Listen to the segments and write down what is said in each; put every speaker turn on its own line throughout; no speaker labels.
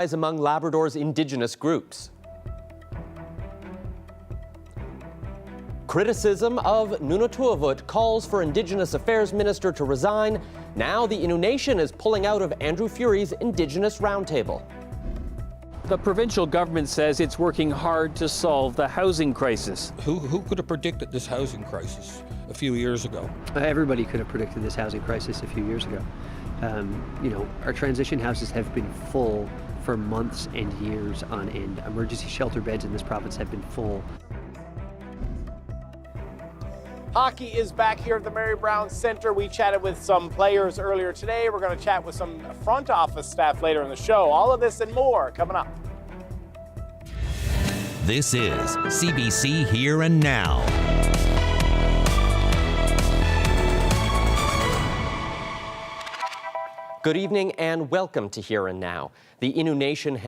among Labrador's Indigenous groups. Criticism of Nunatuavut calls for Indigenous Affairs Minister to resign. Now the Innu Nation is pulling out of Andrew Furey's Indigenous Roundtable.
The provincial government says it's working hard to solve the housing crisis.
Who could have predicted this housing crisis a few years ago?
Everybody could have predicted this housing crisis a few years ago. Our transition houses have been full for months and years on end. Emergency shelter beds in this province have been full.
Hockey is back here at the Mary Brown Centre. We chatted with some players earlier today. We're going to chat with some front office staff later in the show. All of this and more coming up.
This is CBC Here and Now.
Good evening and welcome to Here and Now. The Innu Nation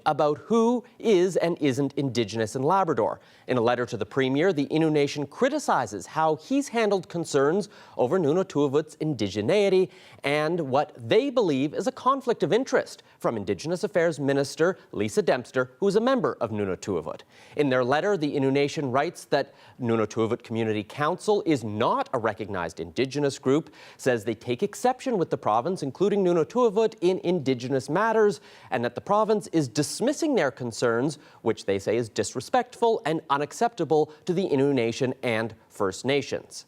about who is and isn't Indigenous in Labrador. In a letter to the Premier, the Innu Nation criticizes how he's handled concerns over Nunatuavut's indigeneity and what they believe is a conflict of interest from Indigenous Affairs Minister Lisa Dempster, who is a member of Nunatuavut. In their letter, the Innu Nation writes that Nunatuavut Community Council is not a recognized Indigenous group, says they take exception with the province, including Nunatuavut, in Indigenous matters, and that the province is dismissing their concerns, which they say is disrespectful and unacceptable to the Innu Nation and First Nations.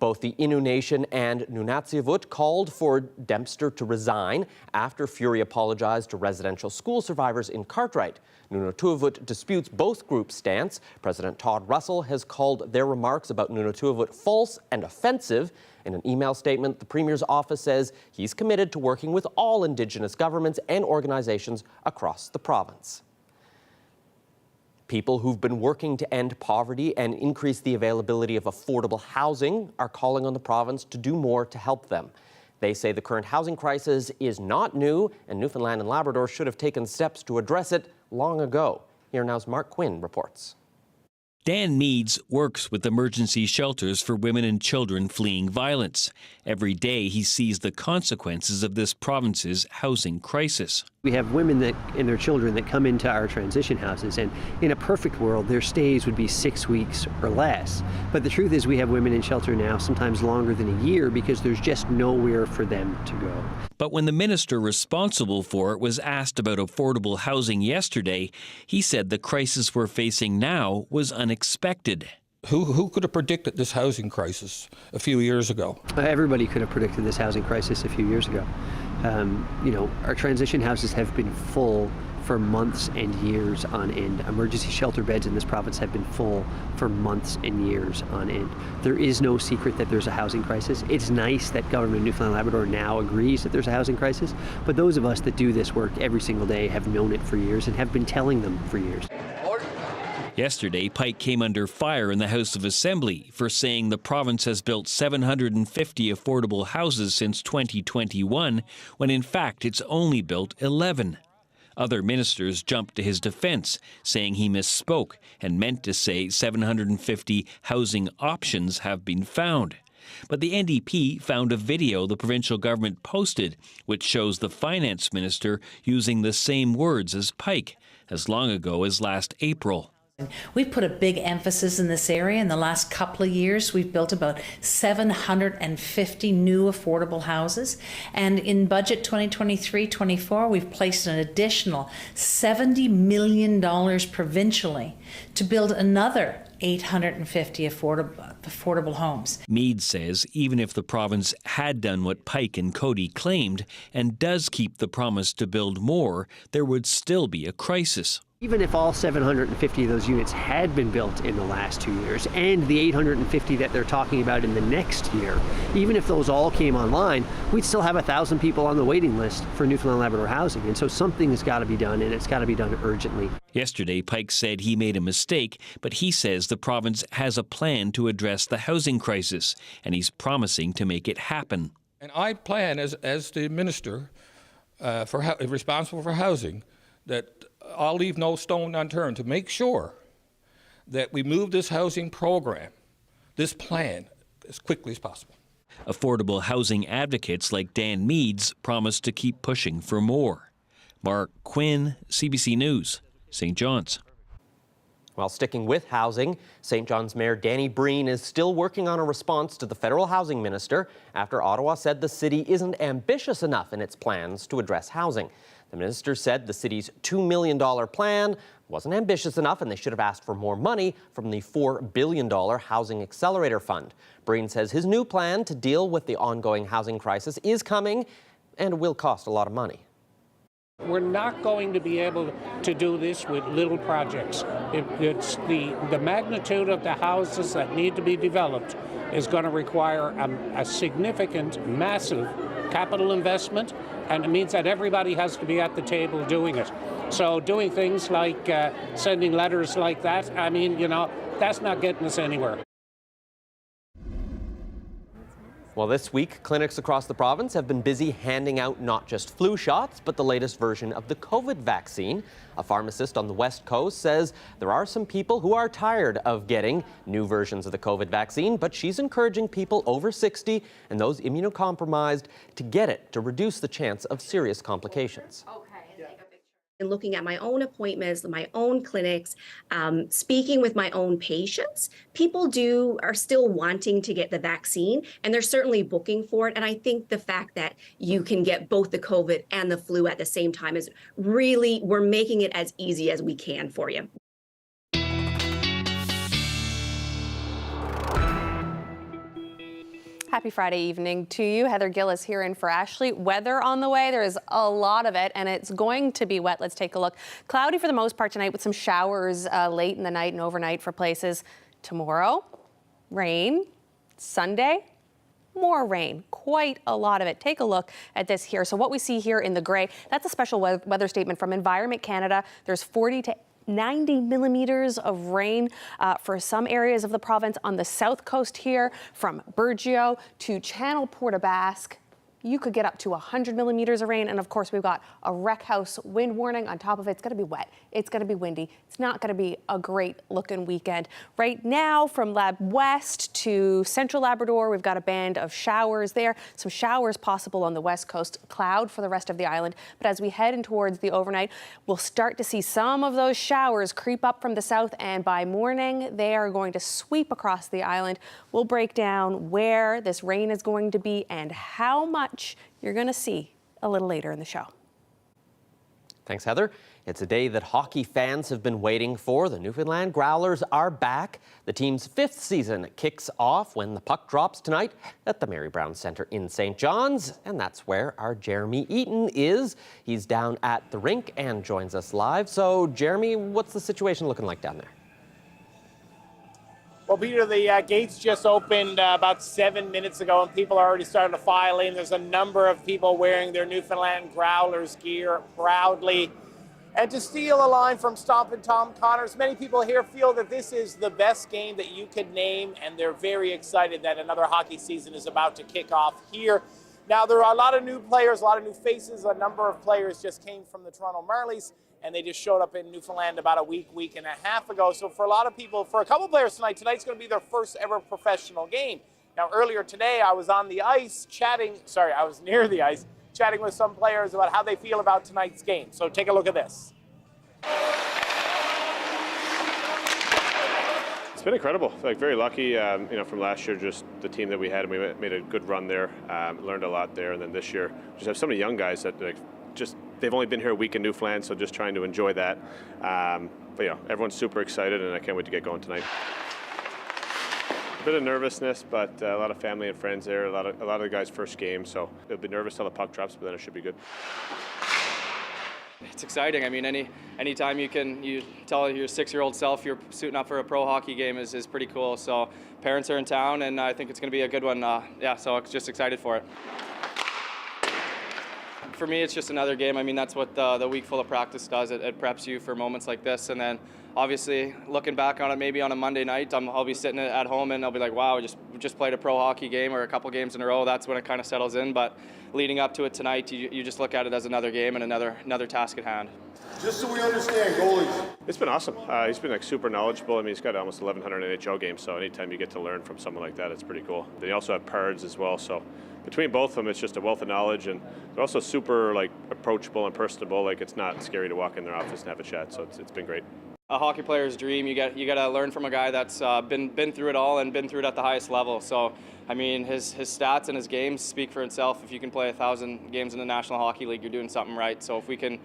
Both the Innu Nation and Nunatsiavut called for Dempster to resign after Furey apologized to residential school survivors in Cartwright. Nunatuavut disputes both groups' stance. President Todd Russell has called their remarks about Nunatuavut false and offensive. In an email statement, the Premier's office says he's committed to working with all Indigenous governments and organizations across the province. People who've been working to end poverty and increase the availability of affordable housing are calling on the province to do more to help them. They say the current housing crisis is not new, and Newfoundland and Labrador should have taken steps to address it long ago. Here Now's Mark Quinn reports.
Dan Meads works with emergency shelters for women and children fleeing violence. Every day he sees the consequences of this province's housing crisis.
We have women and their children that come into our transition houses, and in a perfect world, their stays would be 6 weeks or less. But the truth is we have women in shelter now, sometimes longer than a year, because there's just nowhere for them to go.
But when the minister responsible for it was asked about affordable housing yesterday, he said the crisis we're facing now was unexpected.
Who could have predicted this housing crisis a few years ago?
Everybody could have predicted this housing crisis a few years ago. Our transition houses have been full for months and years on end. Emergency shelter beds in this province have been full for months and years on end. There is no secret that there's a housing crisis. It's nice that government of Newfoundland and Labrador now agrees that there's a housing crisis, but those of us that do this work every single day have known it for years and have been telling them for years.
Yesterday, Pike came under fire in the House of Assembly for saying the province has built 750 affordable houses since 2021, when in fact it's only built 11. Other ministers jumped to his defense, saying he misspoke and meant to say 750 housing options have been found. But the NDP found a video the provincial government posted, which shows the finance minister using the same words as Pike, as long ago as last April.
We've put a big emphasis in this area. In the last couple of years, we've built about 750 new affordable houses. And in budget 2023-24, we've placed an additional $70 million provincially to build another 850 affordable homes.
Mead says even if the province had done what Pike and Cody claimed and does keep the promise to build more, there would still be a crisis.
Even if all 750 of those units had been built in the last 2 years, and the 850 that they're talking about in the next year, even if those all came online, we'd still have 1,000 people on the waiting list for Newfoundland and Labrador housing. And so something has got to be done, and it's got to be done urgently.
Yesterday, Pike said he made a mistake, but he says the province has a plan to address the housing crisis, and he's promising to make it happen.
And I plan, as the minister responsible for housing, that I'll leave no stone unturned to make sure that we move this housing program, this plan, as quickly as possible.
Affordable housing advocates like Dan Meads promise to keep pushing for more. Mark Quinn, CBC News, St. John's.
While sticking with housing, St. John's Mayor Danny Breen is still working on a response to the federal housing minister after Ottawa said the city isn't ambitious enough in its plans to address housing. The minister said the city's $2 million plan wasn't ambitious enough and they should have asked for more money from the $4 billion Housing Accelerator Fund. Breen says his new plan to deal with the ongoing housing crisis is coming and will cost a lot of money.
We're not going to be able to do this with little projects. It's the magnitude of the houses that need to be developed is going to require a significant, massive capital investment, and it means that everybody has to be at the table doing it. So doing things like sending letters like that, I mean, you know, that's not getting us anywhere.
Well, this week, clinics across the province have been busy handing out not just flu shots, but the latest version of the COVID vaccine. A pharmacist on the West Coast says there are some people who are tired of getting new versions of the COVID vaccine, but she's encouraging people over 60 and those immunocompromised to get it to reduce the chance of serious complications.
And looking at my own appointments, my own clinics, speaking with my own patients, people are still wanting to get the vaccine, and they're certainly booking for it. And I think the fact that you can get both the COVID and the flu at the same time is really, we're making it as easy as we can for you.
Happy Friday evening to you. Heather Gillis here in for Ashley. Weather on the way. There is a lot of it, and it's going to be wet. Let's take a look. Cloudy for the most part tonight with some showers late in the night and overnight for places. Tomorrow, rain. Sunday, more rain, quite a lot of it. Take a look at this here. So what we see here in the gray, that's a special weather statement from Environment Canada. There's 40 to 90 millimeters of rain for some areas of the province on the south coast here, from Burgeo to Channel Port aux Basques. You could get up to 100 millimeters of rain. And of course, we've got a wreck house wind warning on top of it. It's going to be wet. It's going to be windy. It's not going to be a great looking weekend. Right now, from Lab West to Central Labrador, we've got a band of showers there. Some showers possible on the west coast, cloud for the rest of the island. But as we head in towards the overnight, we'll start to see some of those showers creep up from the south. And by morning, they are going to sweep across the island. We'll break down where this rain is going to be and how much you're going to see a little later in the show.
Thanks, Heather. It's a day that hockey fans have been waiting for. The Newfoundland Growlers are back. The team's 5th season kicks off when the puck drops tonight at the Mary Brown Centre in St. John's. And that's where our Jeremy Eaton is. He's down at the rink and joins us live. So, Jeremy, what's the situation looking like down there?
Well, Peter, the gates just opened about 7 minutes ago, and people are already starting to file in. There's a number of people wearing their Newfoundland Growlers gear proudly. And to steal a line from Stompin' Tom Connors, many people here feel that this is the best game that you could name, and they're very excited that another hockey season is about to kick off here. Now, there are a lot of new players, a lot of new faces. A number of players just came from the Toronto Marlies, and they just showed up in Newfoundland about a week and a half ago. So for a lot of people, for a couple players tonight, tonight's going to be their first ever professional game. Now, earlier today, I was on the ice I was near the ice, chatting with some players about how they feel about tonight's game. So take a look at this.
It's been incredible. Like, very lucky, from last year, just the team that we had, and we made a good run there, learned a lot there. And then this year, just have so many young guys that they've only been here a week in Newfoundland, so just trying to enjoy that. But yeah, everyone's super excited, and I can't wait to get going tonight. A bit of nervousness, but a lot of family and friends there. A lot of the guys' first game, so they'll be nervous till the puck drops, but then it should be good.
It's exciting. I mean, anytime you tell your 6-year-old self you're suiting up for a pro hockey game is pretty cool. So parents are in town, and I think it's going to be a good one. So I'm just excited for it. For me, it's just another game. I mean, that's what the week full of practice does. It preps you for moments like this, and then obviously, looking back on it, maybe on a Monday night, I'll be sitting at home and I'll be like, wow, we just played a pro hockey game or a couple games in a row. That's when it kind of settles in. But leading up to it tonight, you just look at it as another game and another task at hand.
Just so we understand, goalies.
It's been awesome. He's been super knowledgeable. I mean, he's got almost 1,100 NHL games, so anytime you get to learn from someone like that, it's pretty cool. Then you also have Pards as well, so between both of them, it's just a wealth of knowledge, and they're also super approachable and personable. It's not scary to walk in their office and have a chat, so it's been great.
A hockey player's dream. You got to learn from a guy that's been through it all and been through it at the highest level. So, I mean, his stats and his games speak for itself. If you can play 1,000 games in the National Hockey League, you're doing something right. So, if we can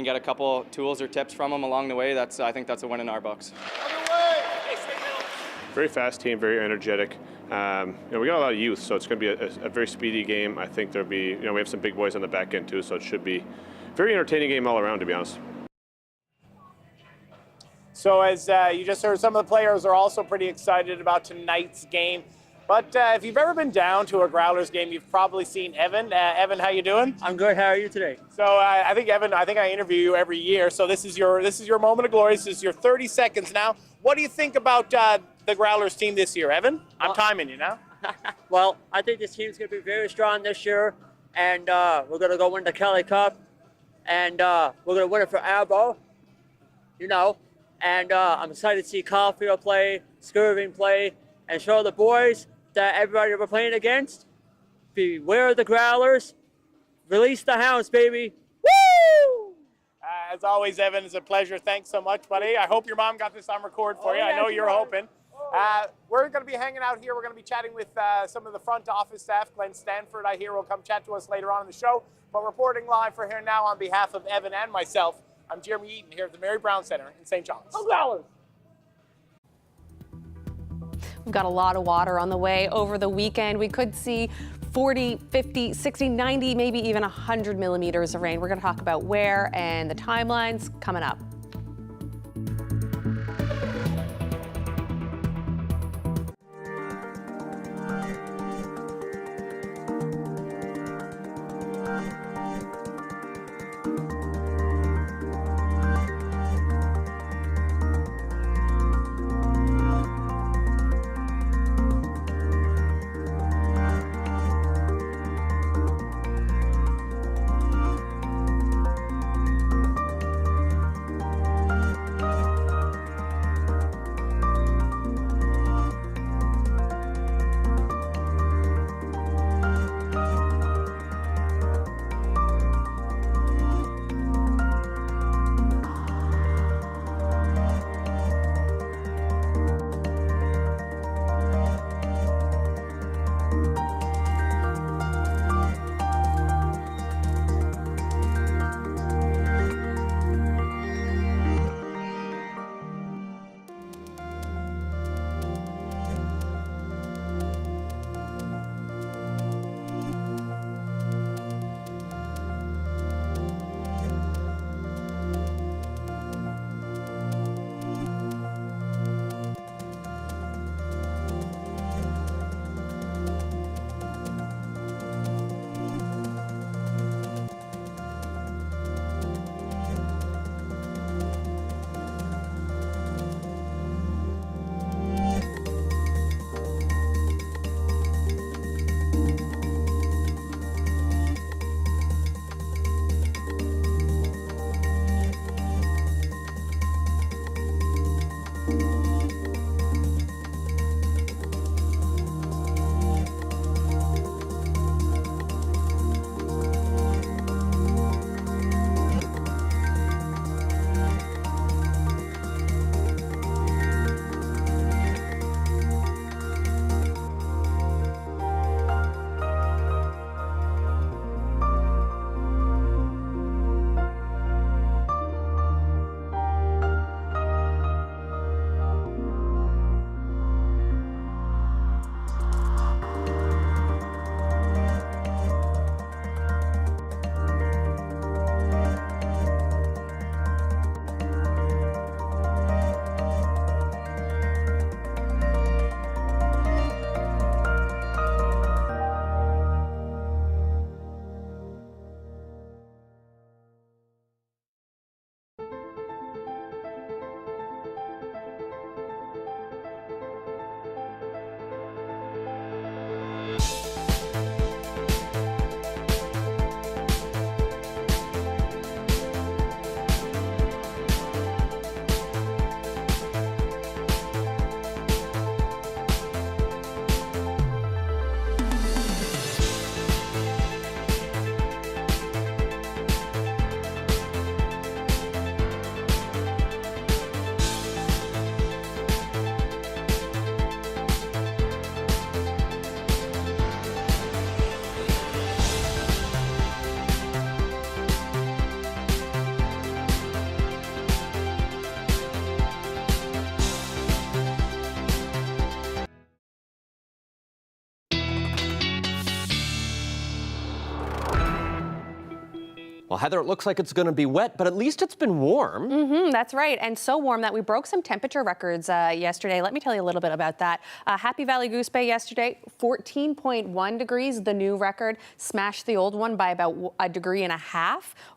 get a couple tools or tips from him along the way, I think that's a win in our books.
Very fast team, very energetic. We got a lot of youth, so it's going to be a very speedy game. I think there'll be, we have some big boys on the back end too, so it should be a very entertaining game all around, to be honest.
So as you just heard, some of the players are also pretty excited about tonight's game. But if you've ever been down to a Growlers game, you've probably seen Evan. Evan, how you doing?
I'm good. How are you today?
So I think Evan, I interview you every year. So this is your moment of glory. This is your 30 seconds now. What do you think about the Growlers team this year, Evan? I'm timing you now.
Well, I think this team's going to be very strong this year, and we're going to go win the Kelly Cup, and we're going to win it for Arbo, and I'm excited to see Caulfield play, Skirving play, and show the boys that everybody we're playing against, beware of the Growlers, release the hounds, baby. Woo!
As always, Evan, it's a pleasure. Thanks so much, buddy. I hope your mom got this on record for you.
Yeah,
I know you're hoping. We're going to be hanging out here. We're going to be chatting with some of the front office staff. Glenn Stanford, I hear, will come chat to us later on in the show. But reporting live for here now on behalf of Evan and myself, I'm Jeremy Eaton here at the Mary Brown Center in St. John's.
Go Growlers!
We've got a lot of water on the way over the weekend. We could see 40, 50, 60, 90, maybe even 100 millimeters of rain. We're going to talk about where and the timelines coming up.
Well, Heather, it looks like it's going to be wet, but at least it's been warm.
That's right, and so warm that we broke some temperature records yesterday. Let me tell you a little bit about that. Happy Valley Goose Bay yesterday, 14.1 degrees. The new record smashed the old one by about 1.5 degrees.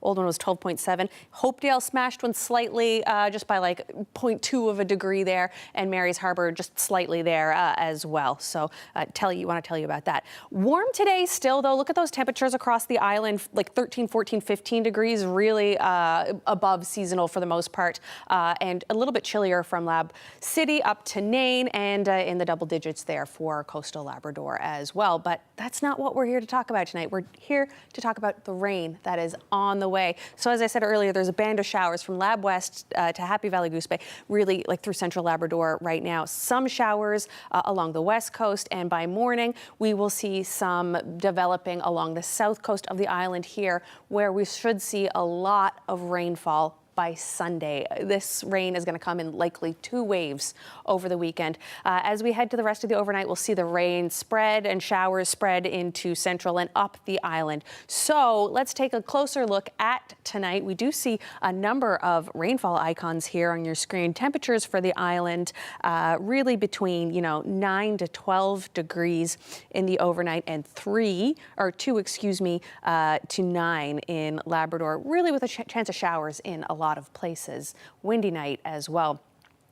Old one was 12.7. Hopedale smashed one slightly, just by like 0.2 of a degree there, and Mary's Harbor just slightly there as well. So want to tell you about that. Warm today still, though. Look at those temperatures across the island, like 13, 14, 15 degrees, really above seasonal for the most part, and a little bit chillier from Lab City up to Nain, and in the double digits there for coastal Labrador as well. But that's not what we're here to talk about tonight. We're here to talk about the rain that is on the way. So as I said earlier, there's a band of showers from Lab West to Happy Valley Goose Bay, really like through central Labrador right now. Some showers along the west coast, and by morning we will see some developing along the south coast of the island here, where we should see a lot of rainfall by Sunday. This rain is going to come in likely 2 waves over the weekend. As we head to the rest of the overnight, we'll see the rain spread and showers spread into central and up the island. So let's take a closer look at tonight. We do see a number of rainfall icons here on your screen. Temperatures for the island really between 9 to 12 degrees in the overnight, and 2 to 9 in Labrador, really with a chance of showers in a lot of places. Windy night as well.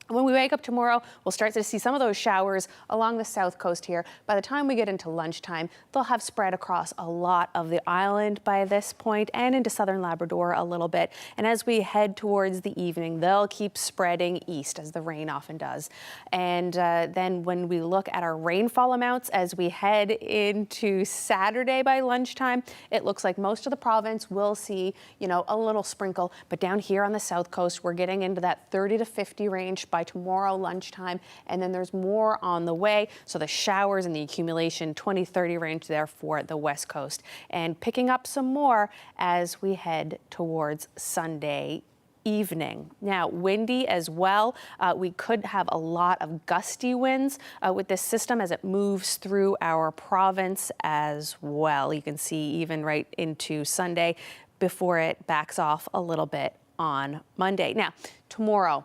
When we wake up tomorrow, we'll start to see some of those showers along the south coast here. By the time we get into lunchtime, they'll have spread across a lot of the island by this point, and into southern Labrador a little bit. And as we head towards the evening, they'll keep spreading east, as the rain often does. And then when we look at our rainfall amounts as we head into Saturday by lunchtime, it looks like most of the province will see, a little sprinkle. But down here on the south coast, we're getting into that 30 to 50 range by tomorrow lunchtime, and then there's more on the way. So the showers and the accumulation, 20-30 range there for the west coast, and picking up some more as we head towards Sunday evening. Now, windy as well. We could have a lot of gusty winds with this system as it moves through our province as well. You can see even right into Sunday before it backs off a little bit on Monday. Now, tomorrow,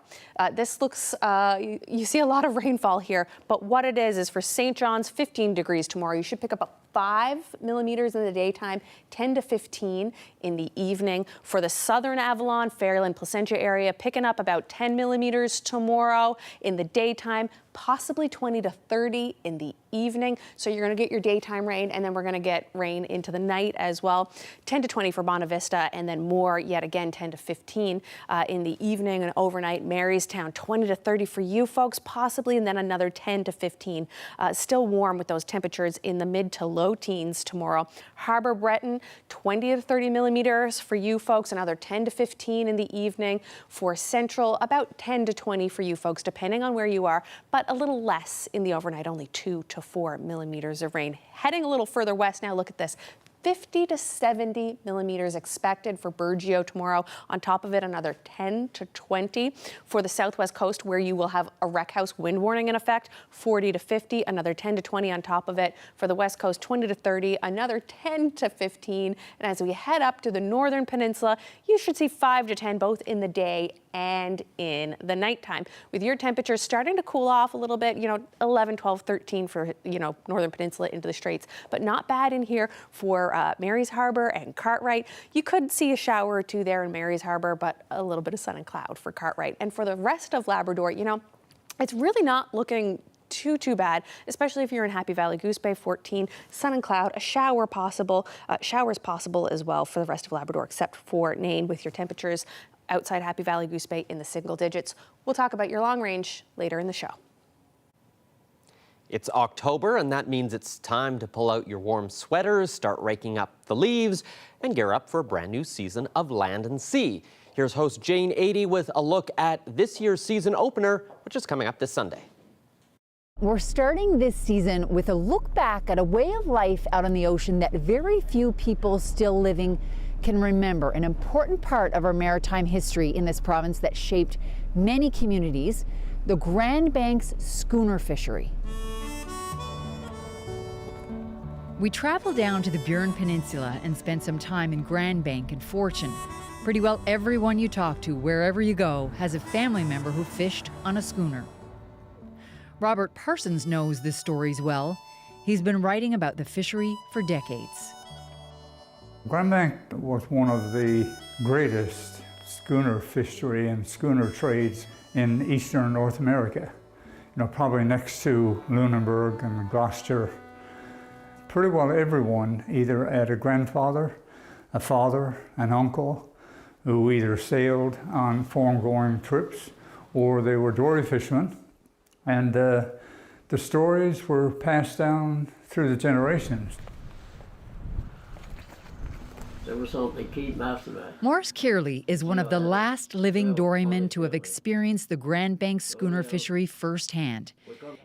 this looks, you see a lot of rainfall here, but what it is for St. John's, 15 degrees tomorrow. You should pick up 5 millimeters in the daytime, 10 to 15 in the evening. For the southern Avalon, Fairland, Placentia area, picking up about 10 millimeters tomorrow in the daytime, possibly 20 to 30 in the evening. So you're going to get your daytime rain, and then we're going to get rain into the night as well. 10 to 20 for Bonavista, and then more yet again, 10 to 15 in the evening and overnight. Marystown, 20 to 30 for you folks, possibly, and then another 10 to 15. Still warm with those temperatures in the mid to low teens tomorrow. Harbor Breton, 20 to 30 millimeters for you folks, another 10 to 15 in the evening. For Central, about 10 to 20 for you folks, depending on where you are, but a little less in the overnight, only 2 to 4 millimeters of rain. Heading a little further west now, look at this. 50 to 70 millimeters expected for Burgeo tomorrow. On top of it, another 10 to 20 for the southwest coast, where you will have a wreck house wind warning in effect. 40 to 50, another 10 to 20 on top of it. For the west coast, 20 to 30, another 10 to 15. And as we head up to the northern peninsula, you should see 5 to 10 both in the day and in the nighttime, with your temperatures starting to cool off a little bit, 11, 12, 13 for, northern peninsula into the Straits, but not bad in here for Mary's Harbor and Cartwright. You could see a shower or two there in Mary's Harbor, but a little bit of sun and cloud for Cartwright. And for the rest of Labrador, it's really not looking too bad, especially if you're in Happy Valley Goose Bay. 14, sun and cloud, a shower possible, showers possible as well for the rest of Labrador, except for Nain, with your temperatures outside Happy Valley Goose Bay in the single digits. We'll talk about your long range later in the show.
It's October, and that means it's time to pull out your warm sweaters, start raking up the leaves, and gear up for a brand new season of Land and Sea. Here's host Jane Adey with a look at this year's season opener, which is coming up this Sunday.
We're starting this season with a look back at a way of life out on the ocean that very few people still living can remember, an important part of our maritime history in this province that shaped many communities, the Grand Banks schooner fishery. We traveled down to the Burin Peninsula and spent some time in Grand Bank and Fortune. Pretty well everyone you talk to, wherever you go, has a family member who fished on a schooner. Robert Parsons knows the stories well. He's been writing about the fishery for decades.
Grand Bank was one of the greatest schooner fishery and schooner trades in eastern North America. You know, probably next to Lunenburg and Gloucester. Pretty well everyone either had a grandfather, a father, an uncle, who either sailed on foreign-going trips or they were dory fishermen. And the stories were passed down through the generations.
There was something to keep master.
Maurice Kearley is one of the last living dorymen to have experienced the Grand Bank schooner fishery firsthand.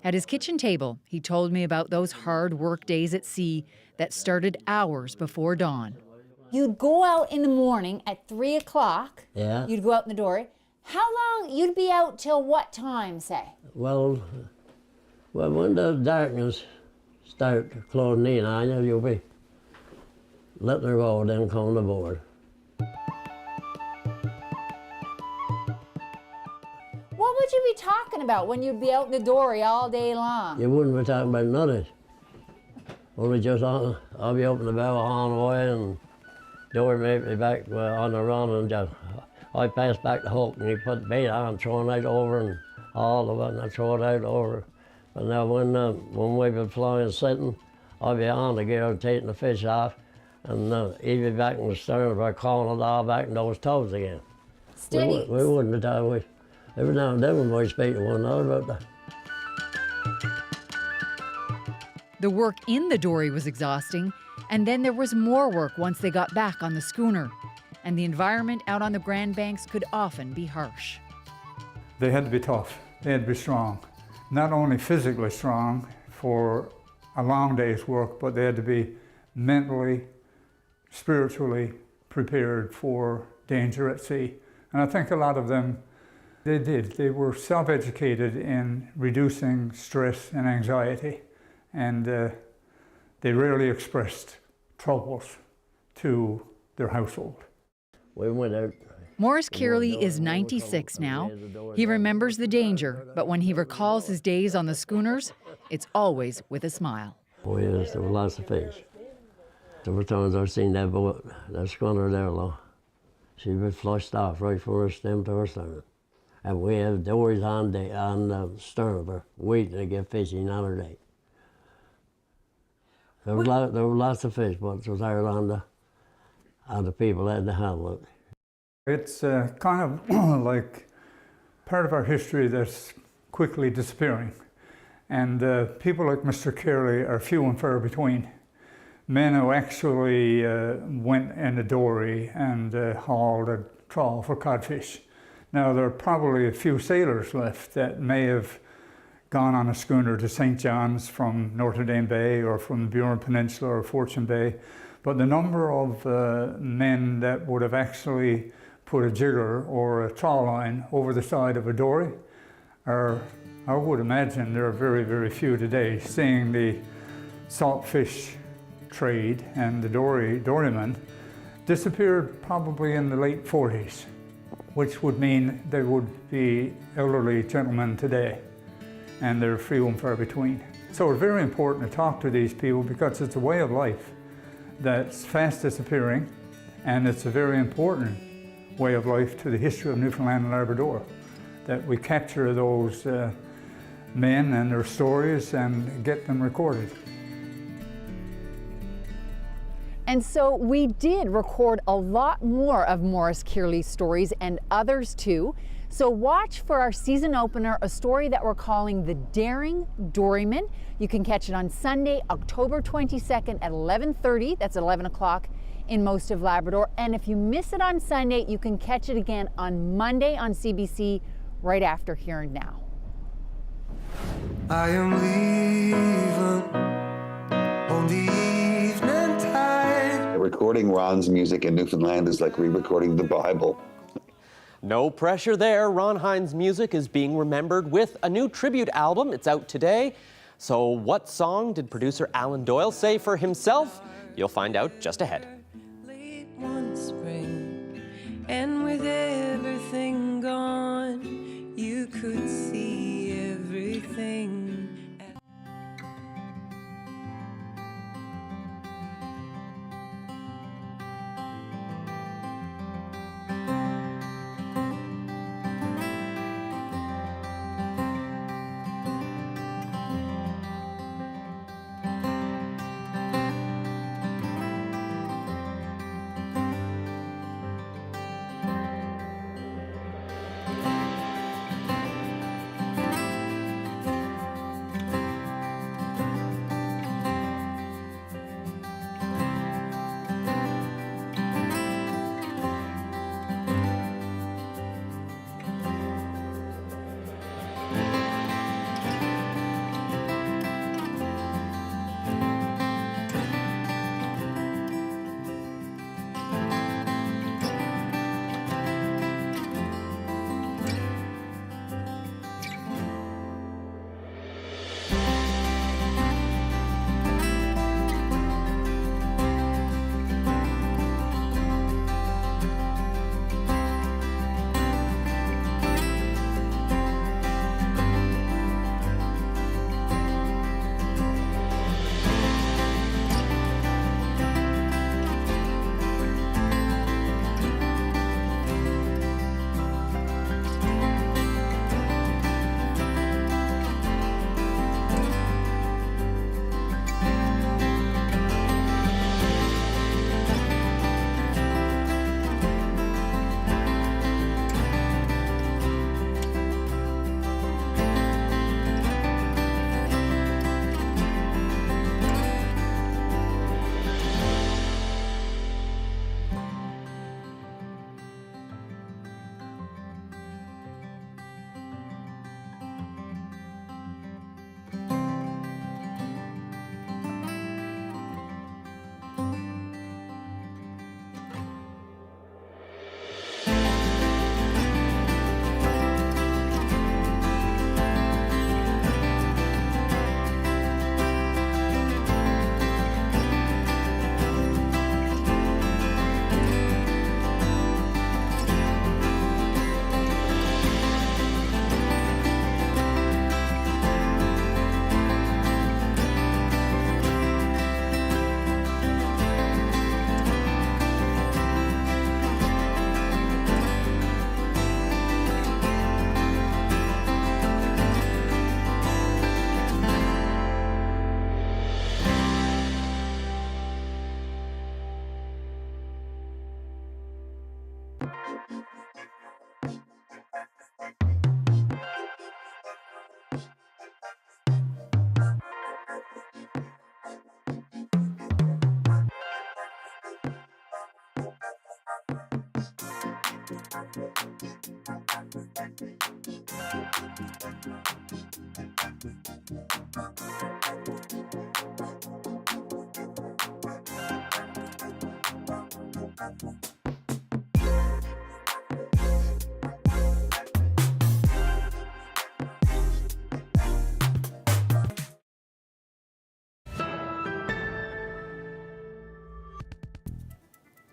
At his kitchen table, he told me about those hard work days at sea that started hours before dawn.
You'd go out in the morning at 3 o'clock.
Yeah.
You'd go out in the dory. How long, you'd be out till what time, say?
Well, when the darkness start closing in on you, you'll be letting her go, then come aboard.
What would you be talking about when you'd be out in the dory all day long?
You wouldn't be talking about nothing. Only just I'll be opening the bow on away and dory make me back on the run, and just I pass back the hook and he put the bait on, throwing it over and all of it, and I throw it out over. But now when we've been flying sitting, I'll be on the gear and taking the fish off, and he'd be back in the stern by calling it all back in those toes again.
Steady.
We wouldn't have done. Every now and then we might speak to one another about that.
The work in the dory was exhausting, and then there was more work once they got back on the schooner. And the environment out on the Grand Banks could often be harsh.
They had to be tough, they had to be strong. Not only physically strong for a long day's work, but they had to be mentally, spiritually prepared for danger at sea. And I think a lot of them, they did. They were self-educated in reducing stress and anxiety, and they rarely expressed troubles to their household.
We went out.
Maurice Kearley is 96 now. He remembers the danger, but when he recalls his days on the schooners, it's always with a smile.
Oh yes, there were lots of fish. There were times I've seen that boat, that schooner there, though. She'd been flushed off right from her stem to her stern. And we had dories on the stern of her, waiting to get fishing on her day. There were lots of fish, but it was hard on the people that had to handle it.
It's kind of like part of our history that's quickly disappearing. And people like Mr. Kearley are few and far between. Men who actually went in a dory and hauled a trawl for codfish. Now, there are probably a few sailors left that may have gone on a schooner to St. John's from Notre Dame Bay or from the Burin Peninsula or Fortune Bay, but the number of men that would have actually put a jigger or a trawl line over the side of a dory are, I would imagine, there are very, very few today. Seeing the salt fish trade and the dorymen disappeared probably in the late 40s, which would mean they would be elderly gentlemen today, and they're few and far between. So it's very important to talk to these people because it's a way of life that's fast disappearing, and it's a very important way of life to the history of Newfoundland and Labrador, that we capture those men and their stories and get them recorded.
And so we did record a lot more of Maurice Kearley's stories and others too. So watch for our season opener, a story that we're calling The Daring Doryman. You can catch it on Sunday, October 22nd at 11:30, that's 11 o'clock in most of Labrador. And if you miss it on Sunday, you can catch it again on Monday on CBC right after Here and Now.
I am leaving on the evening tide.
Recording Ron's music in Newfoundland is like re-recording the Bible.
No pressure there. Ron Hines' music is being remembered with a new tribute album. It's out today. So what song did producer Alan Doyle say for himself? You'll find out just ahead.
Late one spring, and with everything gone, you could see everything.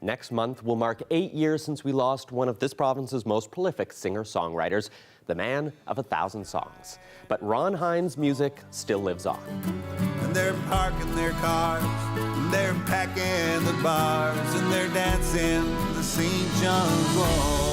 Next month will mark 8 years since we lost one of this province's most prolific singer-songwriters, the man of 1,000 songs. But Ron Hines' music still lives on.
And they're parking their cars, and they're packing the bars, and they're dancing the St. John's Waltz.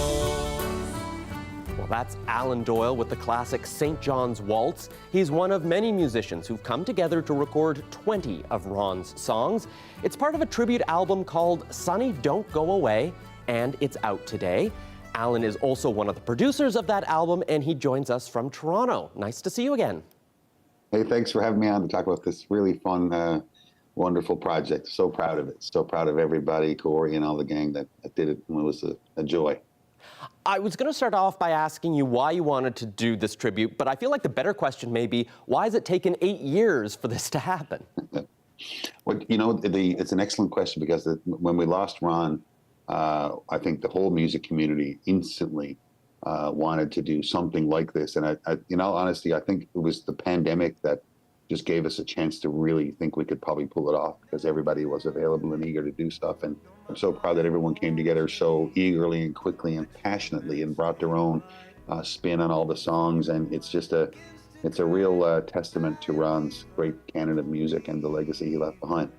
Well, that's Alan Doyle with the classic St. John's Waltz. He's one of many musicians who've come together to record 20 of Ron's songs. It's part of a tribute album called Sonny Don't Go Away, and it's out today. Alan is also one of the producers of that album, and he joins us from Toronto. Nice to see you again.
Hey, thanks for having me on to talk about this really fun, wonderful project. So proud of it. So proud of everybody, Corey and all the gang that did it. It was a joy.
I was going to start off by asking you why you wanted to do this tribute, but I feel like the better question may be, why has it taken 8 years for this to happen?
Well, you know, it's an excellent question because when we lost Ron, I think the whole music community instantly wanted to do something like this. And in all honesty, I think it was the pandemic that just gave us a chance to really think we could probably pull it off, because everybody was available and eager to do stuff. And I'm so proud that everyone came together so eagerly and quickly and passionately and brought their own spin on all the songs. And it's a real testament to Ron's great canon of music and the legacy he left behind.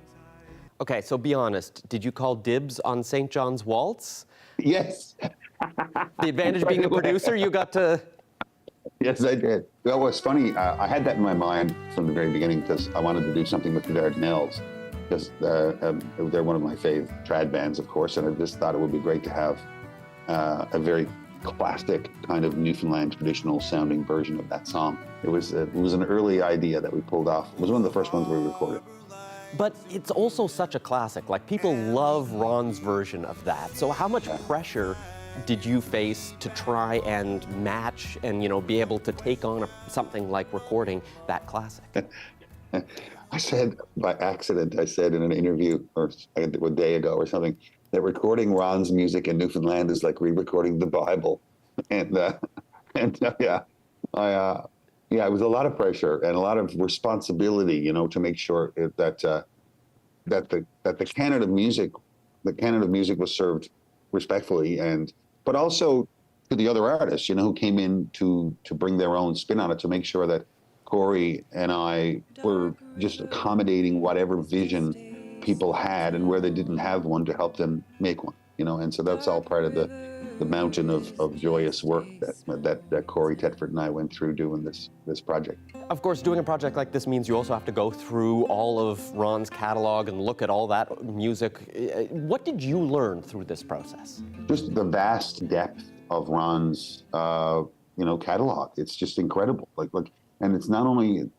Okay, so be honest, did you call dibs on St. John's Waltz?
Yes.
The advantage being a producer, you got to...
Yes, I did. Well, what's funny, I had that in my mind from the very beginning, because I wanted to do something with the Dardanelles, because they're one of my favorite trad bands, of course, and I just thought it would be great to have a very classic kind of Newfoundland traditional sounding version of that song. It was an early idea that we pulled off. It was one of the first ones we recorded.
But it's also such a classic. Like, people love Ron's version of that. So how much pressure did you face to try and match and, you know, be able to take on something like recording that classic?
I said, by accident, I said in an interview or a day ago or something, that recording Ron's music in Newfoundland is like re-recording the Bible. And yeah, it was a lot of pressure and a lot of responsibility, you know, to make sure that the canon of music was served respectfully, but also to the other artists, you know, who came in to bring their own spin on it, to make sure that Corey and I were just accommodating whatever vision people had and where they didn't have one, to help them make one, you know. And so that's all part of the mountain of joyous work that Corey Tedford and I went through doing this project.
Of course, doing a project like this means you also have to go through all of Ron's catalog and look at all that music. What did you learn through this process? Just
The vast depth of Ron's catalog. It's just incredible. And it's not only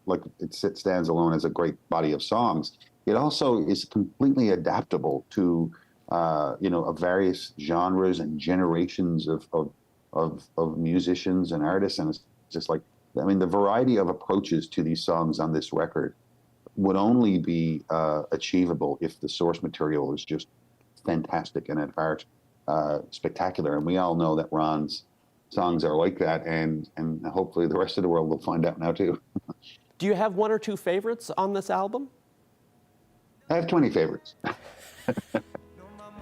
like it stands alone as a great body of songs, it also is completely adaptable to various genres and generations of musicians and artists. And it's just like, I mean, the variety of approaches to these songs on this record would only be achievable if the source material is just fantastic and at heart spectacular. And we all know that Ron's songs are like that, and hopefully the rest of the world will find out now too.
Do you have one or two favorites on this album?
I have 20 favorites.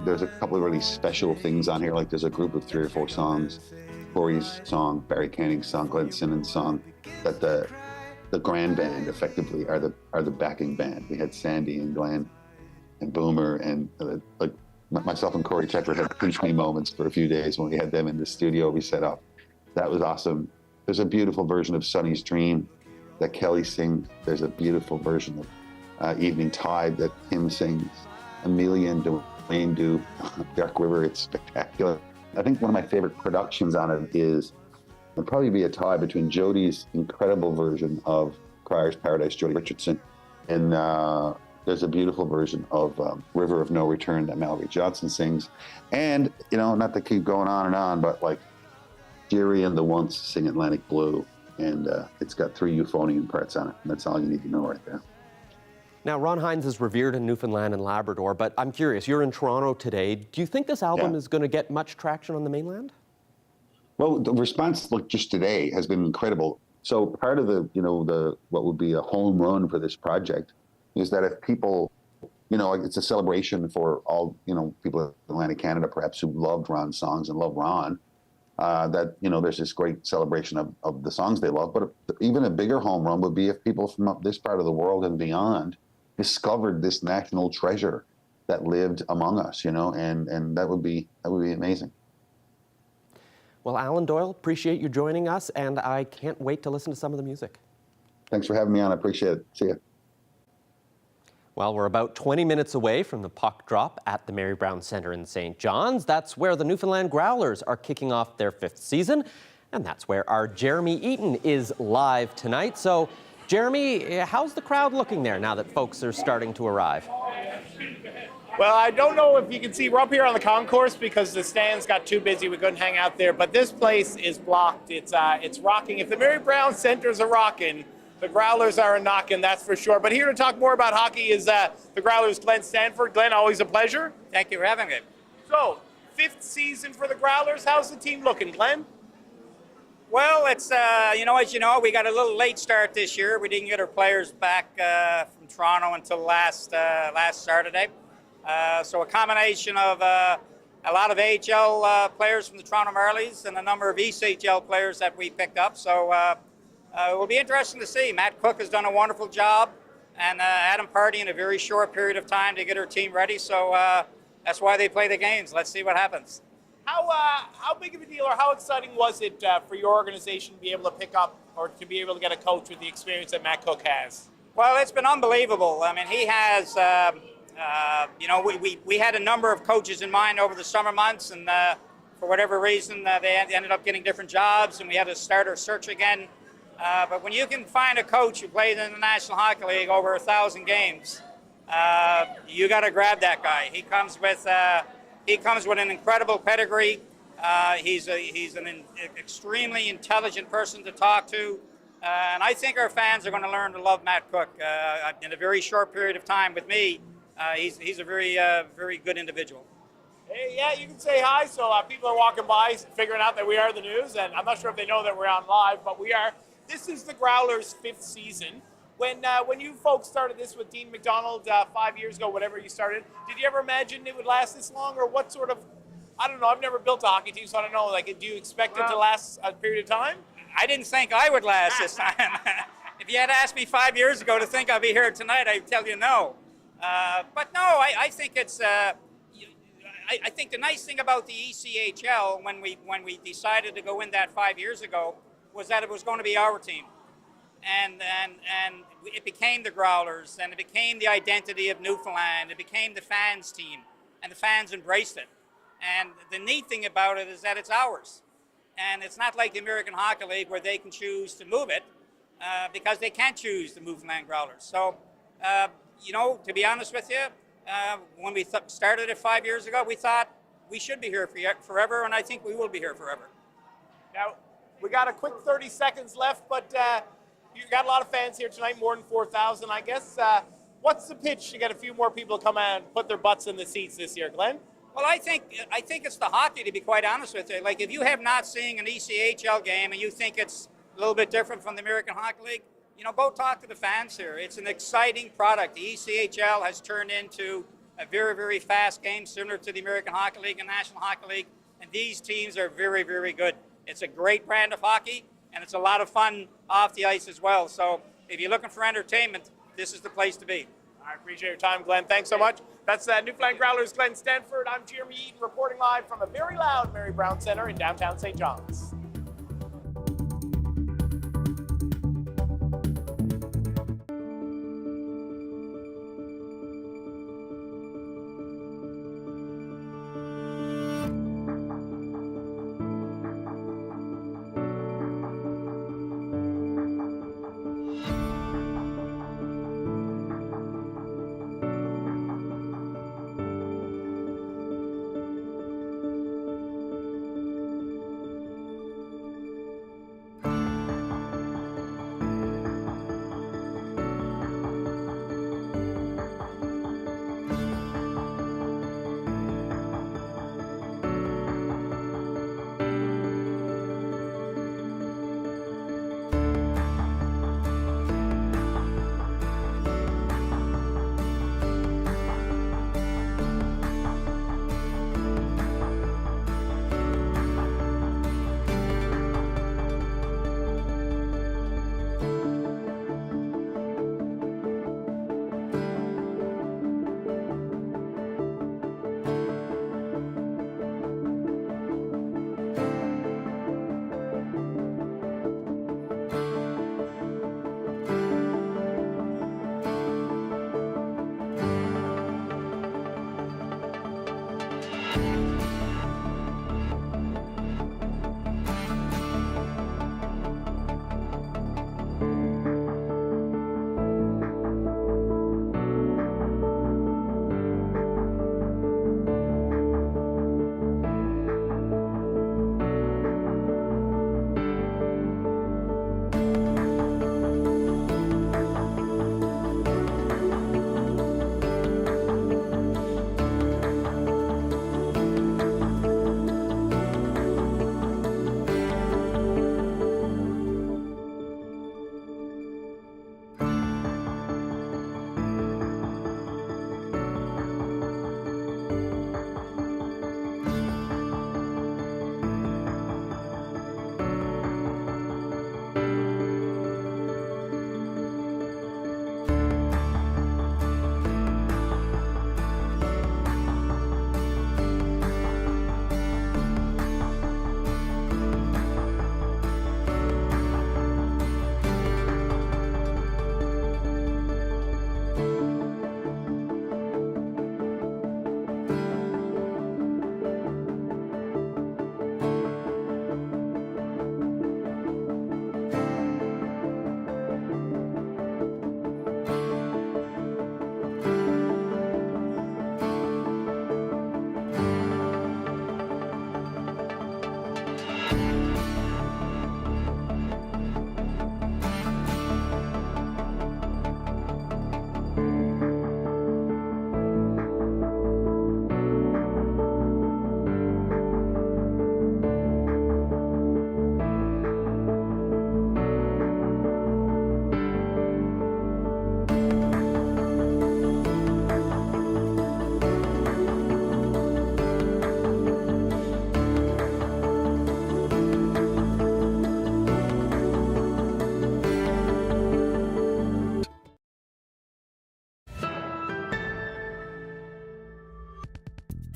There's a couple of really special things on here, like there's a group of 3 or 4 songs, Corey's song, Barry Canning's song, Glenn Simmons' song, that the grand band effectively are the backing band. We had Sandy and Glenn and Boomer, and myself and Corey Tedford had pinch me moments for a few days when we had them in the studio we set up. That was awesome. There's a beautiful version of Sonny's Dream that Kelly sings. There's a beautiful version of Evening Tide that Tim sings. Amelia and Dwayne do Dark River. It's spectacular. I think one of my favorite productions on it it'll probably be a tie between Jodi's incredible version of Cryer's Paradise, Jodi Richardson, and there's a beautiful version of River of No Return that Mallory Johnson sings. And, not to keep going on and on, but like Jerry and the Once sing Atlantic Blue, and it's got 3 euphonium parts on it. And that's all you need to know right there.
Now, Ron Hynes is revered in Newfoundland and Labrador, but I'm curious, you're in Toronto today. Do you think this album is going to get much traction on the mainland?
Well, the response, just today, has been incredible. So part of the what would be a home run for this project is that if people, it's a celebration for all, people in Atlantic Canada, perhaps, who loved Ron's songs and love Ron, that, there's this great celebration of the songs they love. But even a bigger home run would be if people from up this part of the world and beyond discovered this national treasure that lived among us, and that would be amazing.
Well, Alan Doyle, appreciate you joining us, and I can't wait to listen to some of the music.
Thanks for having me on. I appreciate it. See ya.
Well, we're about 20 minutes away from the puck drop at the Mary Brown Centre in St. John's. That's where the Newfoundland Growlers are kicking off their 5th season, and that's where our Jeremy Eaton is live tonight. So, Jeremy, how's the crowd looking there now that folks are starting to arrive?
Well, I don't know if you can see, we're up here on the concourse because the stands got too busy. We couldn't hang out there, but this place is blocked. It's rocking. If the Mary Brown Centers are rocking, the Growlers are a knocking, that's for sure. But here to talk more about hockey is the Growlers' Glenn Stanford. Glenn, always a pleasure.
Thank you for having me.
So, 5th season for the Growlers. How's the team looking, Glenn?
Well, it's, as you know, we got a little late start this year. We didn't get our players back from Toronto until last Saturday. So a combination of a lot of AHL players from the Toronto Marlies and a number of ECHL players that we picked up. So it will be interesting to see. Matt Cook has done a wonderful job, and Adam Party in a very short period of time to get our team ready. So that's why they play the games. Let's see what happens.
How big of a deal or how exciting was it for your organization to be able to pick up or to be able to get a coach with the experience that Matt Cook has?
Well, it's been unbelievable. I mean, he has, we had a number of coaches in mind over the summer months, and for whatever reason, they ended up getting different jobs, and we had to start our search again. But when you can find a coach who played in the National Hockey League over 1,000 games, you got to grab that guy. He comes with an incredible pedigree. He's an extremely intelligent person to talk to. And I think our fans are going to learn to love Matt Cook in a very short period of time with me. He's a very good individual.
Hey, yeah, you can say hi. So people are walking by figuring out that we are the news. And I'm not sure if they know that we're on live, but we are. This is the Growlers' 5th season. When you folks started this with Dean McDonald 5 years ago, whatever you started, did you ever imagine it would last this long? Or what sort of, I don't know, I've never built a hockey team, so I don't know. Like, do you expect it to last a period of time?
I didn't think I would last this time. If you had asked me 5 years ago to think I'd be here tonight, I'd tell you no. But no, I think it's. I think the nice thing about the ECHL when we decided to go in that 5 years ago was that it was going to be our team, and it became the Growlers, and it became the identity of Newfoundland. It became the fans' team, and the fans embraced it. And the neat thing about it is that it's ours. And it's not like the American Hockey League where they can choose to move it because they can't choose to move Newfoundland Growlers. So, to be honest with you, when we started it 5 years ago, we thought we should be here forever, and I think we will be here forever.
Now, we got a quick 30 seconds left, but you got a lot of fans here tonight, more than 4,000, I guess. What's the pitch to get a few more people to come out and put their butts in the seats this year, Glenn?
Well, I think it's the hockey, to be quite honest with you. Like, if you have not seen an ECHL game and you think it's a little bit different from the American Hockey League, go talk to the fans here. It's an exciting product. The ECHL has turned into a very, very fast game, similar to the American Hockey League and National Hockey League, and these teams are very, very good. It's a great brand of hockey, and it's a lot of fun off the ice as well. So if you're looking for entertainment, this is the place to be.
I appreciate your time, Glenn. Thanks so much. That's Newfoundland Growlers' Glenn Stanford. I'm Jeremy Eaton reporting live from a very loud Mary Brown Center in downtown St. John's.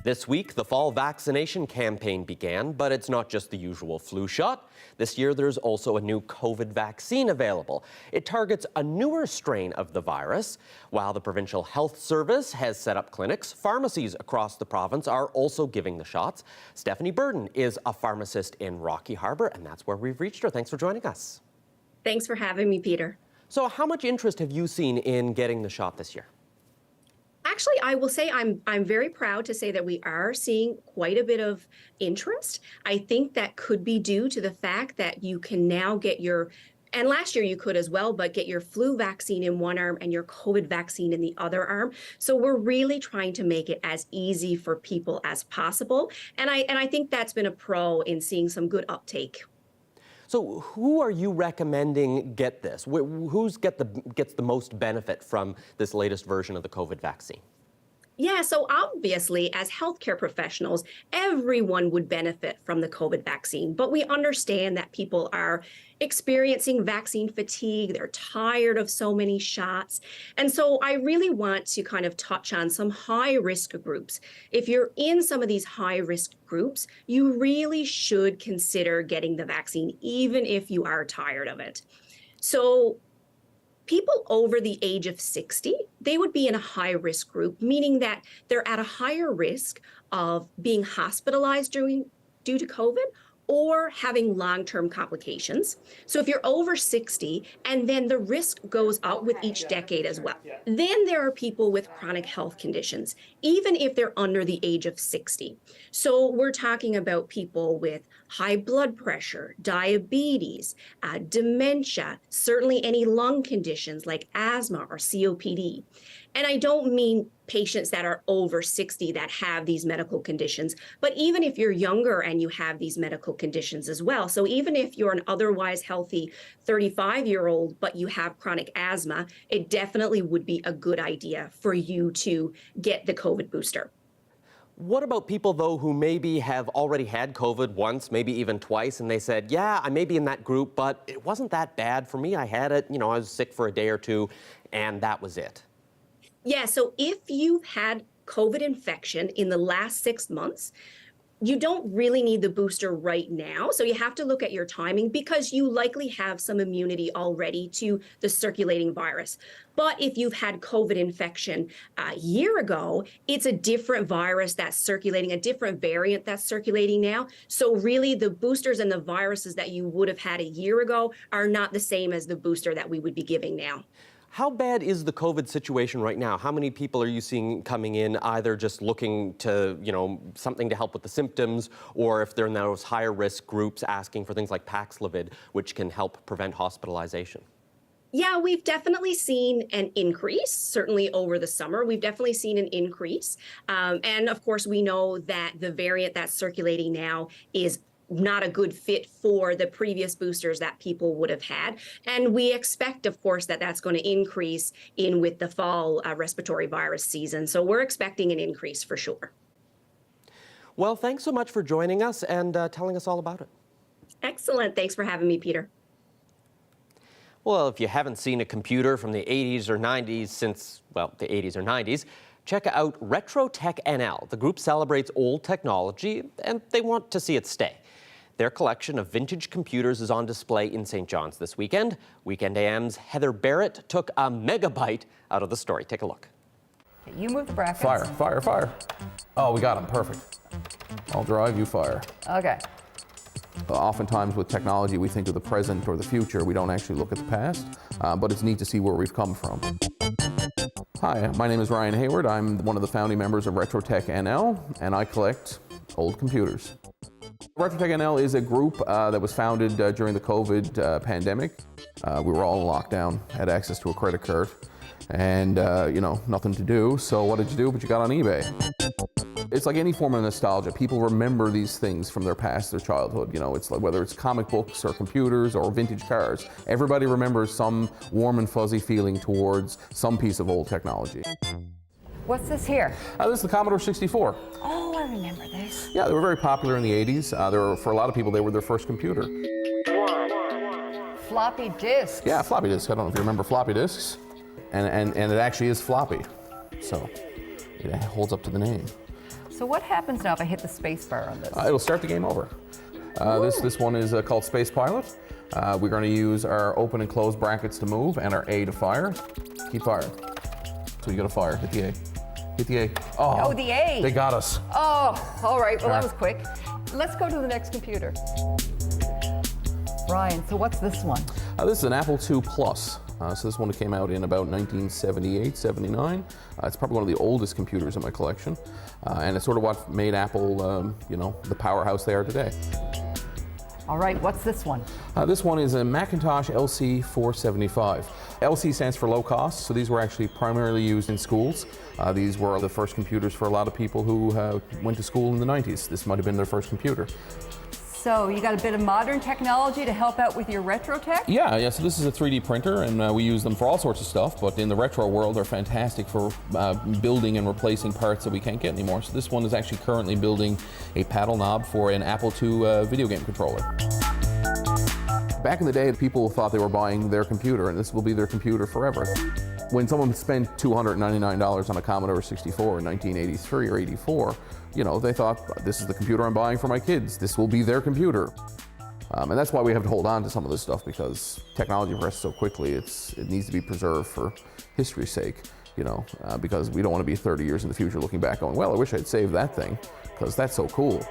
This week, the fall vaccination campaign began, but it's not just the usual flu shot. This year, there's also a new COVID vaccine available. It targets a newer strain of the virus. While the Provincial Health Service has set up clinics, pharmacies across the province are also giving the shots. Stephanie Burden is a pharmacist in Rocky Harbour, and that's where we've reached her. Thanks for joining us.
Thanks for having me, Peter.
So how much interest have you seen in getting the shot this year?
Actually, I will say I'm very proud to say that we are seeing quite a bit of interest. I think that could be due to the fact that you can now get and last year you could as well, but get your flu vaccine in one arm and your COVID vaccine in the other arm. So we're really trying to make it as easy for people as possible. And I think that's been a pro in seeing some good uptake.
So who are you recommending get this? Who's gets the most benefit from this latest version of the COVID vaccine?
Yeah, so obviously, as healthcare professionals, everyone would benefit from the COVID vaccine, but we understand that people are experiencing vaccine fatigue. They're tired of so many shots. And so I really want to kind of touch on some high-risk groups. If you're in some of these high-risk groups, you really should consider getting the vaccine, even if you are tired of it. So people over the age of 60, they would be in a high-risk group, meaning that they're at a higher risk of being hospitalized due to COVID or having long-term complications. So if you're over 60, and then the risk goes up with each decade as well. Then there are people with chronic health conditions, even if they're under the age of 60. So we're talking about people with high blood pressure, diabetes, dementia, certainly any lung conditions like asthma or COPD. And I don't mean patients that are over 60 that have these medical conditions, but even if you're younger and you have these medical conditions as well. So even if you're an otherwise healthy 35-year-old, but you have chronic asthma, it definitely would be a good idea for you to get the COVID booster.
What about people, though, who maybe have already had COVID once, maybe even twice, and they said, yeah, I may be in that group, but it wasn't that bad for me. I had it, I was sick for a day or two, and that was it.
Yeah, so if you've had COVID infection in the last 6 months, you don't really need the booster right now. So you have to look at your timing because you likely have some immunity already to the circulating virus. But if you've had COVID infection a year ago, it's a different virus that's circulating, a different variant that's circulating now. So really the boosters and the viruses that you would have had a year ago are not the same as the booster that we would be giving now.
How bad is the COVID situation right now? How many people are you seeing coming in either just looking to, something to help with the symptoms, or if they're in those higher risk groups asking for things like Paxlovid, which can help prevent hospitalization?
Yeah, we've definitely seen an increase, certainly over the summer. We've definitely seen an increase. And of course, we know that the variant that's circulating now is not a good fit for the previous boosters that people would have had. And we expect, of course, that that's going to increase with the fall respiratory virus season. So we're expecting an increase for sure.
Well, thanks so much for joining us and telling us all about it.
Excellent. Thanks for having me, Peter.
Well, if you haven't seen a computer from the 80s or 90s since, well, the 80s or 90s, check out Retro Tech NL. The group celebrates old technology, and they want to see it stay. Their collection of vintage computers is on display in St. John's this weekend. Weekend AM's Heather Barrett took a megabyte out of the story. Take a look.
You move the brackets.
Fire, fire, fire. Oh, we got him. Perfect. I'll drive, you fire.
Okay.
Oftentimes with technology, we think of the present or the future. We don't actually look at the past, but it's neat to see where we've come from. Hi, my name is Ryan Hayward. I'm one of the founding members of Retro Tech NL, and I collect old computers. Retro Tech NL is a group that was founded during the COVID pandemic. We were all in lockdown, had access to a credit card, and nothing to do. So what did you do? But you got on eBay. It's like any form of nostalgia. People remember these things from their past, their childhood. It's like whether it's comic books or computers or vintage cars. Everybody remembers some warm and fuzzy feeling towards some piece of old technology.
What's this here?
This is the Commodore 64.
Oh, I remember this.
Yeah, they were very popular in the 80s. For a lot of people, they were their first computer.
Floppy disks.
Yeah, floppy disks. I don't know if you remember floppy disks. And it actually is floppy. So it holds up to the name.
So what happens now if I hit the space bar on this?
It'll start the game over. This one is called Space Pilot. We're going to use our open and close brackets to move and our A to fire. Keep firing. So you got to fire. Hit the A. Hit the A.
Oh, the A.
They got us.
Oh, all right. Well, that was quick. Let's go to the next computer. Ryan, so what's this one?
This is an Apple II Plus. So this one came out in about 1978, 79. It's probably one of the oldest computers in my collection. And it's sort of what made Apple, you know, the powerhouse they are today.
All right, what's this one?
This one is a Macintosh LC475. LC stands for low cost, so these were actually primarily used in schools. These were the first computers for a lot of people who went to school in the 90s. This might have been their first computer.
So you got a bit of modern technology to help out with your retro tech?
Yeah, so this is a 3D printer, and we use them for all sorts of stuff, but in the retro world, they're fantastic for building and replacing parts that we can't get anymore. So this one is actually currently building a paddle knob for an Apple II video game controller. Back in the day, people thought they were buying their computer, and this will be their computer forever. When someone spent $299 on a Commodore 64 in 1983 or 84, you know, they thought, this is the computer I'm buying for my kids. This will be their computer. And that's why we have to hold on to some of this stuff, because technology progresses so quickly. It needs to be preserved for history's sake, you know, because we don't want to be 30 years in the future looking back going, well, I wish I'd saved that thing, because that's so cool.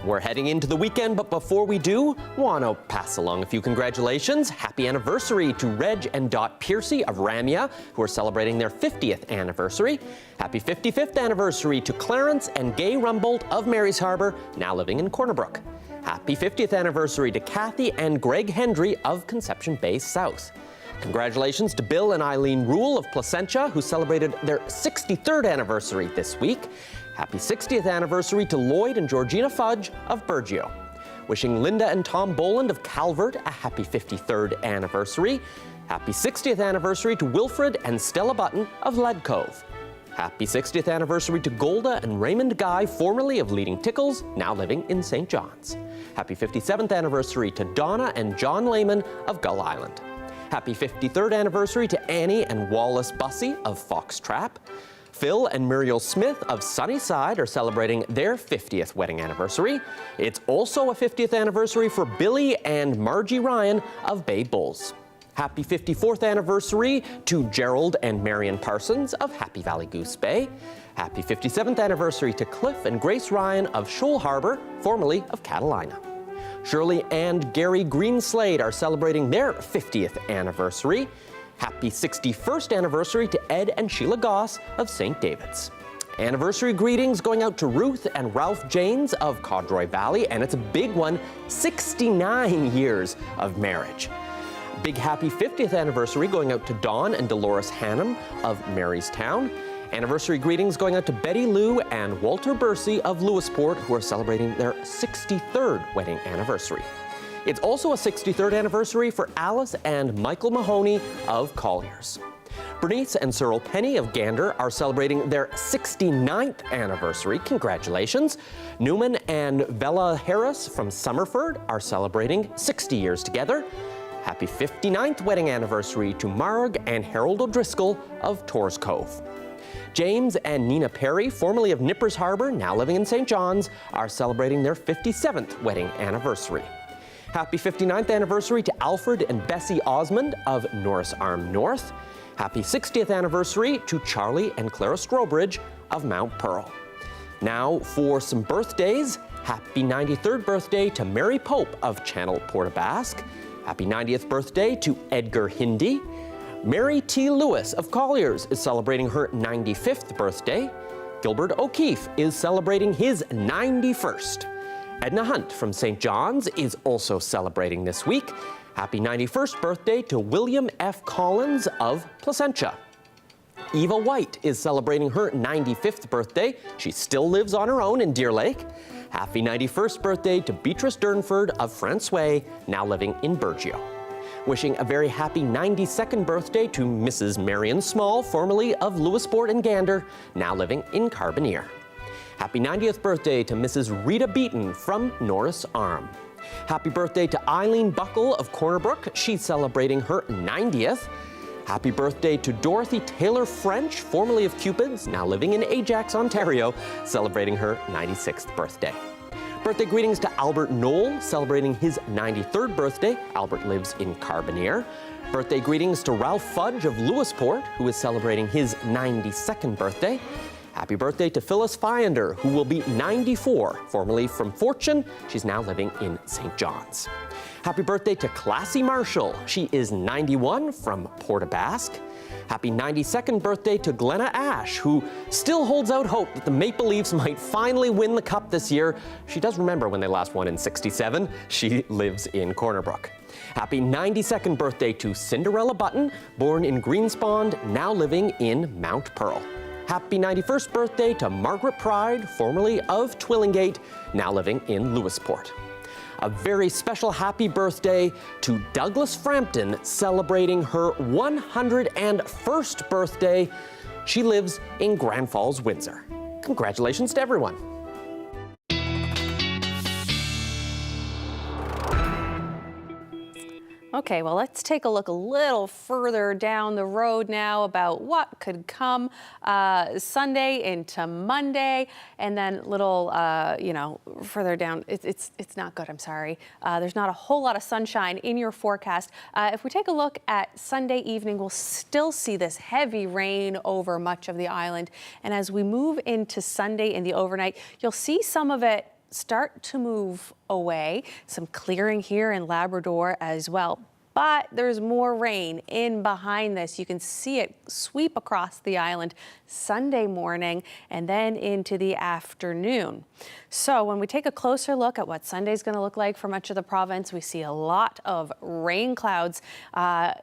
We're heading into the weekend, but before we do, want to pass along a few congratulations. Happy anniversary to Reg and Dot Piercy of Ramia, who are celebrating their 50th anniversary. Happy 55th anniversary to Clarence and Gay Rumbold of Marys Harbour, now living in Corner Brook. Happy 50th anniversary to Kathy and Greg Hendry of Conception Bay South. Congratulations to Bill and Eileen Rule of Placentia, who celebrated their 63rd anniversary this week. Happy 60th anniversary to Lloyd and Georgina Fudge of Burgeo. Wishing Linda and Tom Boland of Calvert a happy 53rd anniversary. Happy 60th anniversary to Wilfred and Stella Button of Lead Cove. Happy 60th anniversary to Golda and Raymond Guy, formerly of Leading Tickles, now living in St. John's. Happy 57th anniversary to Donna and John Lehman of Gull Island. Happy 53rd anniversary to Annie and Wallace Bussey of Fox Trap. Phil and Muriel Smith of Sunnyside are celebrating their 50th wedding anniversary. It's also a 50th anniversary for Billy and Margie Ryan of Bay Bulls. Happy 54th anniversary to Gerald and Marion Parsons of Happy Valley Goose Bay. Happy 57th anniversary to Cliff and Grace Ryan of Shoal Harbour, formerly of Catalina. Shirley and Gary Greenslade are celebrating their 50th anniversary. Happy 61st anniversary to Ed and Sheila Goss of St. David's. Anniversary greetings going out to Ruth and Ralph Janes of Codroy Valley, and it's a big one, 69 years of marriage. Big happy 50th anniversary going out to Dawn and Dolores Hannum of Marystown. Anniversary greetings going out to Betty Lou and Walter Bursey of Lewisport, who are celebrating their 63rd wedding anniversary. It's also a 63rd anniversary for Alice and Michael Mahoney of Colliers. Bernice and Cyril Penny of Gander are celebrating their 69th anniversary. Congratulations. Newman and Bella Harris from Summerford are celebrating 60 years together. Happy 59th wedding anniversary to Marg and Harold O'Driscoll of Torres Cove. James and Nina Perry, formerly of Nippers Harbour, now living in St. John's, are celebrating their 57th wedding anniversary. Happy 59th anniversary to Alfred and Bessie Osmond of Norris Arm North. Happy 60th anniversary to Charlie and Clara Strobridge of Mount Pearl. Now for some birthdays. Happy 93rd birthday to Mary Pope of Channel Portabasque. Happy 90th birthday to Edgar Hindi. Mary T. Lewis of Colliers is celebrating her 95th birthday. Gilbert O'Keefe is celebrating his 91st. Edna Hunt from St. John's is also celebrating this week. Happy 91st birthday to William F. Collins of Placentia. Eva White is celebrating her 95th birthday. She still lives on her own in Deer Lake. Happy 91st birthday to Beatrice Durnford of François, now living in Burgeo. Wishing a very happy 92nd birthday to Mrs. Marion Small, formerly of Lewisport and Gander, now living in Carbonear. Happy 90th birthday to Mrs. Rita Beaton from Norris Arm. Happy birthday to Eileen Buckle of Corner Brook. She's celebrating her 90th. Happy birthday to Dorothy Taylor French, formerly of Cupids, now living in Ajax, Ontario, celebrating her 96th birthday. Birthday greetings to Albert Knoll, celebrating his 93rd birthday. Albert lives in Carbonear. Birthday greetings to Ralph Fudge of Lewisport, who is celebrating his 92nd birthday. Happy birthday to Phyllis Fiender, who will be 94, formerly from Fortune. She's now living in St. John's. Happy birthday to Classy Marshall. She is 91 from Portabasque. Happy 92nd birthday to Glenna Ash, who still holds out hope that the Maple Leafs might finally win the Cup this year. She does remember when they last won in '67. She lives in Corner Brook. Happy 92nd birthday to Cinderella Button, born in Greenspond, now living in Mount Pearl. Happy 91st birthday to Margaret Pride, formerly of Twillingate, now living in Lewisport. A very special happy birthday to Douglas Frampton, celebrating her 101st birthday. She lives in Grand Falls, Windsor. Congratulations to everyone.
Okay, well, let's take a look a little further down the road now about what could come Sunday into Monday, and then little, further down. It's not good. I'm sorry. There's not a whole lot of sunshine in your forecast. If we take a look at Sunday evening, we'll still see this heavy rain over much of the island, and as we move into Sunday in the overnight, you'll see some of it start to move away. Some clearing here in Labrador as well. But there's more rain in behind this. You can see it sweep across the island Sunday morning and then into the afternoon. So when we take a closer look at what Sunday's going to look like for much of the province, we see a lot of rain clouds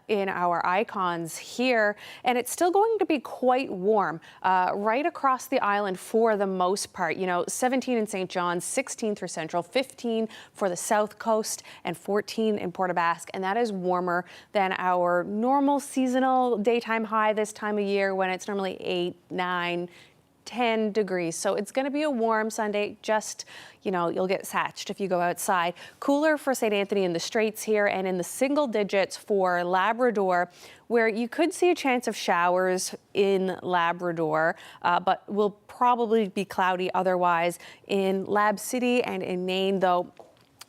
in our icons here. And it's still going to be quite warm right across the island for the most part. You know, 17 in St. John's, 16 through Central, 15 for the South Coast, and 14 in Port aux Basques. And that is warmer than our normal seasonal daytime high this time of year when it's normally 8, 9, 10 degrees. So it's going to be a warm Sunday. Just, you know, you'll get satched if you go outside. Cooler for St. Anthony in the Straits here, and in the single digits for Labrador, where you could see a chance of showers in Labrador, but will probably be cloudy otherwise. In Lab City and in Nain, though,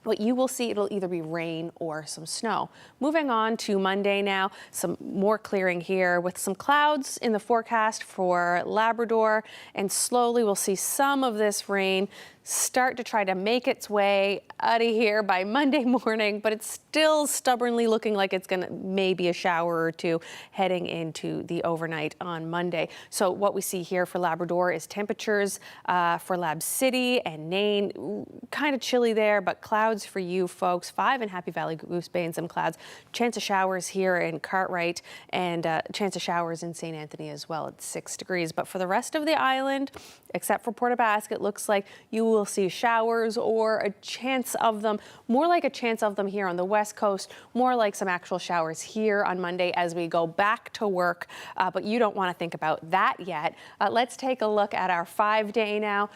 what you will see, it'll either be rain or some snow. Moving on to Monday now, some more clearing here with some clouds in the forecast for Labrador, and slowly we'll see some of this rain start to try to make its way out of here by Monday morning, but it's still stubbornly looking like it's going to maybe a shower or two heading into the overnight on Monday. So what we see here for Labrador is temperatures for Lab City and Nain, kind of chilly there, but clouds for you folks. 5 in Happy Valley, Goose Bay, and some clouds. Chance of showers here in Cartwright, and chance of showers in St. Anthony as well at 6 degrees. But for the rest of the island, except for Port aux Basques, it looks like you will see showers or a chance of them, more like a chance of them here on the West Coast, more like some actual showers here on Monday as we go back to work. But you don't want to think about that yet. Let's take a look at our 5-day now.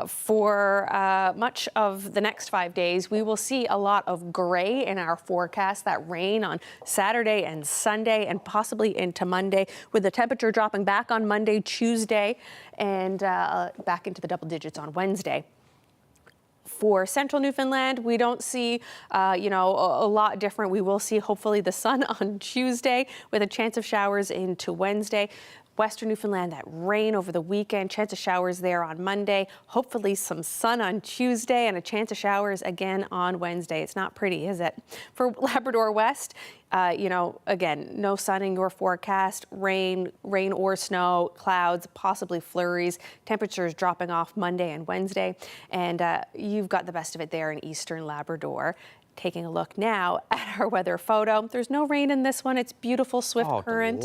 For much of the next 5 days, we will see a lot of gray in our forecast, that rain on Saturday and Sunday and possibly into Monday, with the temperature dropping back on Monday, Tuesday, and back into the double digits on Wednesday. For central Newfoundland, we don't see, you know, a lot different. We will see hopefully the sun on Tuesday with a chance of showers into Wednesday. Western Newfoundland, that rain over the weekend, chance of showers there on Monday, hopefully some sun on Tuesday, and a chance of showers again on Wednesday. It's not pretty, is it? For Labrador West, you know, again, no sun in your forecast, rain or snow, clouds, possibly flurries, temperatures dropping off Monday and Wednesday, and you've got the best of it there in eastern Labrador. Taking a look now at our weather photo. There's no rain in this one. It's beautiful, swift current.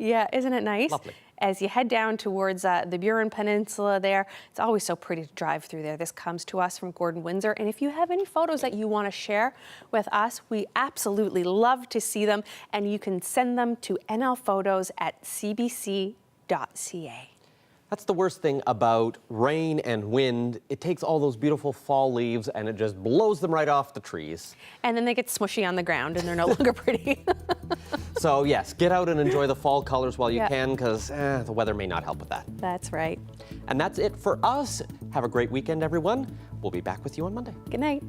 Yeah, isn't it nice?
Lovely.
As you head down towards the Burin Peninsula there, it's always so pretty to drive through there. This comes to us from Gordon Windsor. And if you have any photos that you want to share with us, we absolutely love to see them. And you can send them to nlphotos@cbc.ca.
That's the worst thing about rain and wind. It takes all those beautiful fall leaves and it just blows them right off the trees.
And then they get smushy on the ground and they're no longer pretty.
So yes, get out and enjoy the fall colors while you can, because the weather may not help with that.
That's right.
And that's it for us. Have a great weekend, everyone. We'll be back with you on Monday.
Good night.